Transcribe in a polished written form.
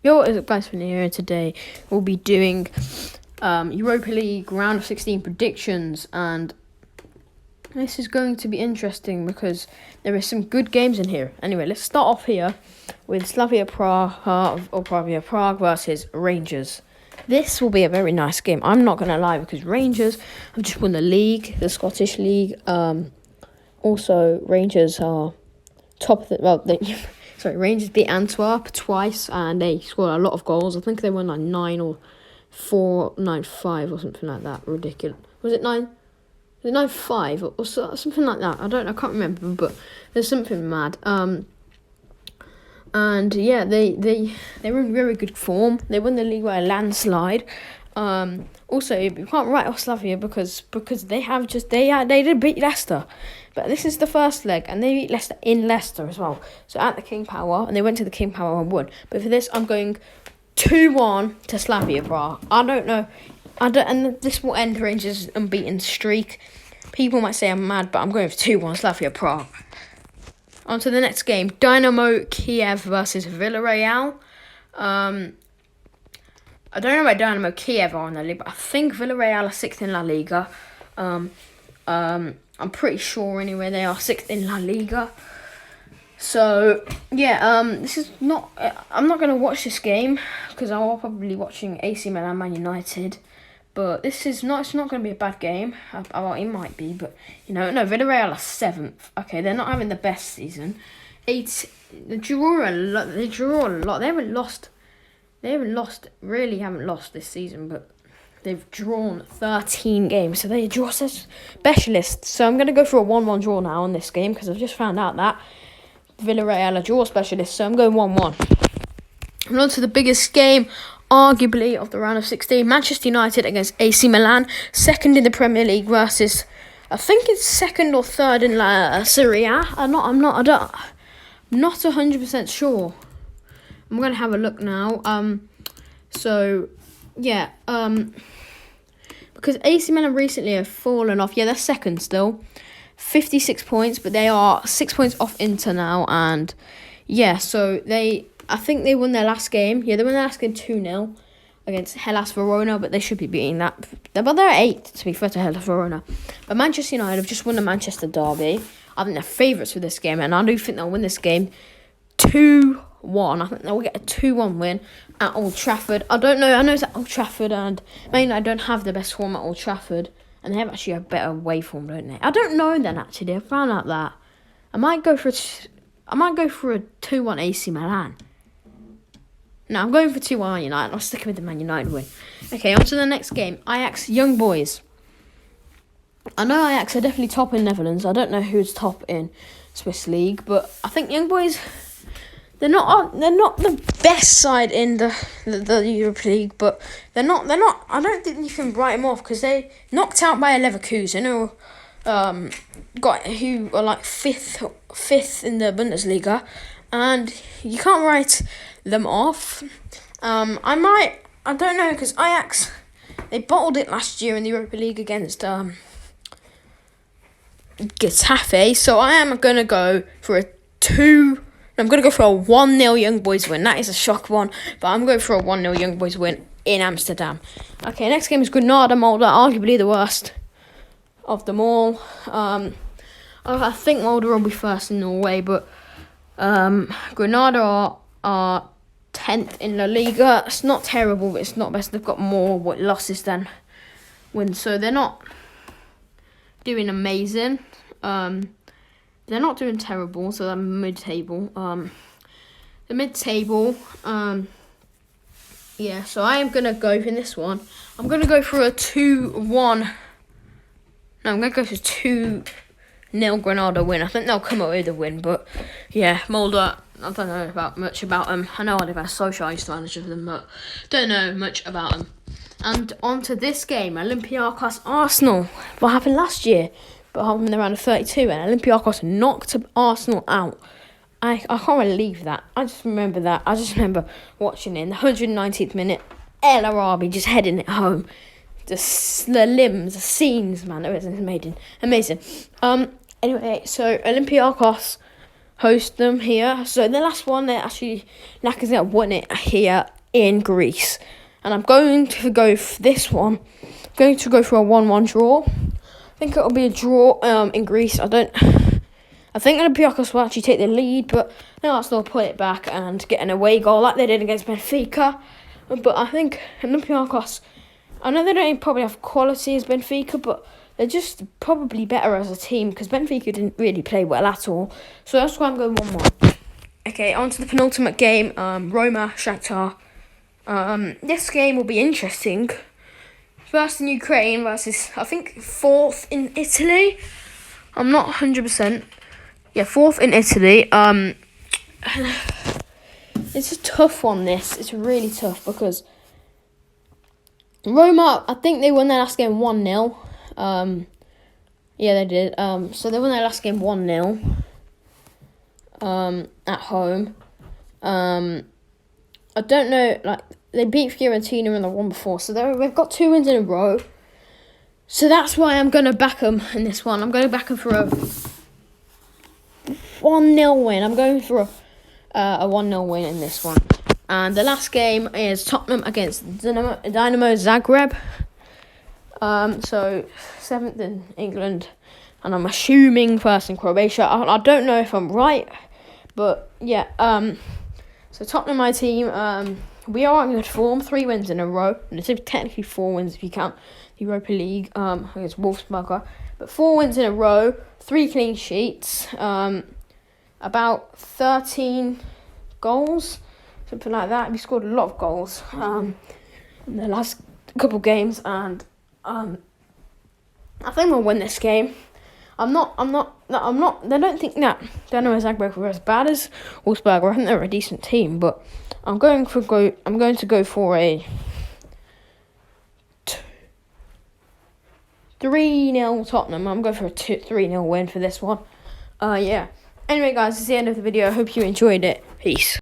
Yo, what is up, guys? From here today, we'll be doing Europa League round of 16 predictions, and this is going to be interesting because there are some good games in here. Anyway, let's start off here with Slavia Prague versus Rangers. This will be a very nice game. I'm not going to lie, because Rangers have just won the league, the Scottish League. Also, Rangers are top of the... Rangers beat Antwerp twice, and they scored a lot of goals. I think they won like 9 or 4, 9-5 or something like that. Ridiculous. Was it 9? Was it 9-5 or something like that? I can't remember, but there's something mad. And yeah, they were in very good form. They won the league by a landslide. Also, you can't write off Slavia because they did beat Leicester. But this is the first leg, and they beat Leicester in Leicester as well. So at the King Power, and they went to the King Power and won. But for this, I'm going 2-1 to Slavia Prague. I don't know. And this will end Rangers' unbeaten streak. People might say I'm mad, but I'm going for 2-1 Slavia Prague. On to the next game, Dynamo Kiev versus Villarreal. I don't know where Dynamo Kiev are in the league, but I think Villarreal are 6th in La Liga. I'm pretty sure anyway they are 6th in La Liga. So yeah, this is not. I'm not going to watch this game because I'll probably be watching AC Milan, Man United. But this is not. It's not going to be a bad game. Well, it might be, but no. Villarreal are 7th. Okay, they're not having the best season. They draw a lot. They haven't lost. Really haven't lost this season, but they've drawn 13 games, so they draw specialists. So I'm going to go for a 1-1 draw now on this game, because I've just found out that Villarreal are draw specialists, so I'm going 1-1. And on to the biggest game, arguably, of the round of 16, Manchester United against AC Milan, 2nd in the Premier League versus, I think it's 2nd or 3rd in La Serie A. I'm not 100% sure. I'm going to have a look now. Because AC Milan recently have fallen off. Yeah, they're 2nd still. 56 points, but they are 6 points off Inter now. And yeah, so I think they won their last game. Yeah, they won their last game 2-0 against Hellas Verona, but they should be beating that. But they're 8th, to be fair to Hellas Verona. But Manchester United have just won the Manchester derby. I think they're favourites for this game, and I do think they'll win this game 2-1. I think they'll get a 2-1 win at Old Trafford. I don't know. I know it's at Old Trafford, and I don't have the best form at Old Trafford, and they have actually a better away form, don't they? I don't know then. Actually, I found out that I might go for a 2-1 AC Milan. No, I'm going for 2-1 Man United. I'll stick with the Man United win. Okay, on to the next game. Ajax Young Boys. I know Ajax are definitely top in Netherlands. I don't know who's top in Swiss League, but I think Young Boys, they're not the best side in the Europa League, but they're not. I don't think you can write them off, because they knocked out by Leverkusen, who are like fifth in the Bundesliga, and you can't write them off. I don't know, because Ajax, they bottled it last year in the Europa League against Getafe, so I am going to go for a 1-0 Young Boys win. That is a shock one, but I'm going for a 1-0 Young Boys win in Amsterdam. Okay, next game is Granada-Molde, arguably the worst of them all. I think Molde will be first in Norway, but Granada are 10th in La Liga. It's not terrible, but it's not best. They've got more losses than wins, so they're not doing amazing. They're not doing terrible, so they're mid-table. The mid-table, yeah, so I am going to go in this one. I'm going to go for a 2-1. No, I'm going to go for 2-0 Granada win. I think they'll come out with a win, but yeah, Molde, I don't know much about them. I know Oliver Solskjaer used to manage them, but don't know much about them. And on to this game, Olympiacos Arsenal. What happened last year? But happened in the round of 32, and Olympiacos knocked Arsenal out. I can't believe that. I just remember that. I just remember watching it in the 119th minute. El Arabi just heading it home. The limbs, the scenes, man. It was amazing. Anyway, so Olympiacos host them here. So the last one, they actually, Lacazette won it here in Greece. And I'm going to go for this one. I'm going to go for a 1-1 draw. I think it'll be a draw in Greece. I think Olympiacos will actually take the lead, but they'll still put it back and get an away goal like they did against Benfica. But I think Olympiacos, I know they don't probably have quality as Benfica, but they're just probably better as a team because Benfica didn't really play well at all. So that's why I'm going 1-1. Okay, on to the penultimate game, Roma, Shakhtar. This game will be interesting. First in Ukraine versus, I think, fourth in Italy. I'm not 100%. Yeah, fourth in Italy. It's a tough one, this. It's really tough because Roma, I think they won their last game 1-0. Yeah, they did. So they won their last game 1-0 at home. I don't know, like, they beat Fiorentina in the one before, so they've got 2 wins in a row. So that's why I'm going to back them in this one. I'm going to back them for a 1-0 win. I'm going for a 1-0 win in this one. And the last game is Tottenham against Dynamo Zagreb. So 7th in England, and I'm assuming first in Croatia. I don't know if I'm right, but yeah. So Tottenham, my team, we are in good form. 3 wins in a row, and it's technically 4 wins if you count the Europa League against Wolfsburg. But 4 wins in a row, 3 clean sheets, about 13 goals, something like that. We scored a lot of goals in the last couple games, and I think we'll win this game. I don't think that Dynamo Zagreb were as bad as Wolfsburg. I think they're a decent team, but I'm going to go for a 3-0 Tottenham. I'm going for a 3-0 win for this one. Yeah. Anyway, guys, this is the end of the video. I hope you enjoyed it. Peace.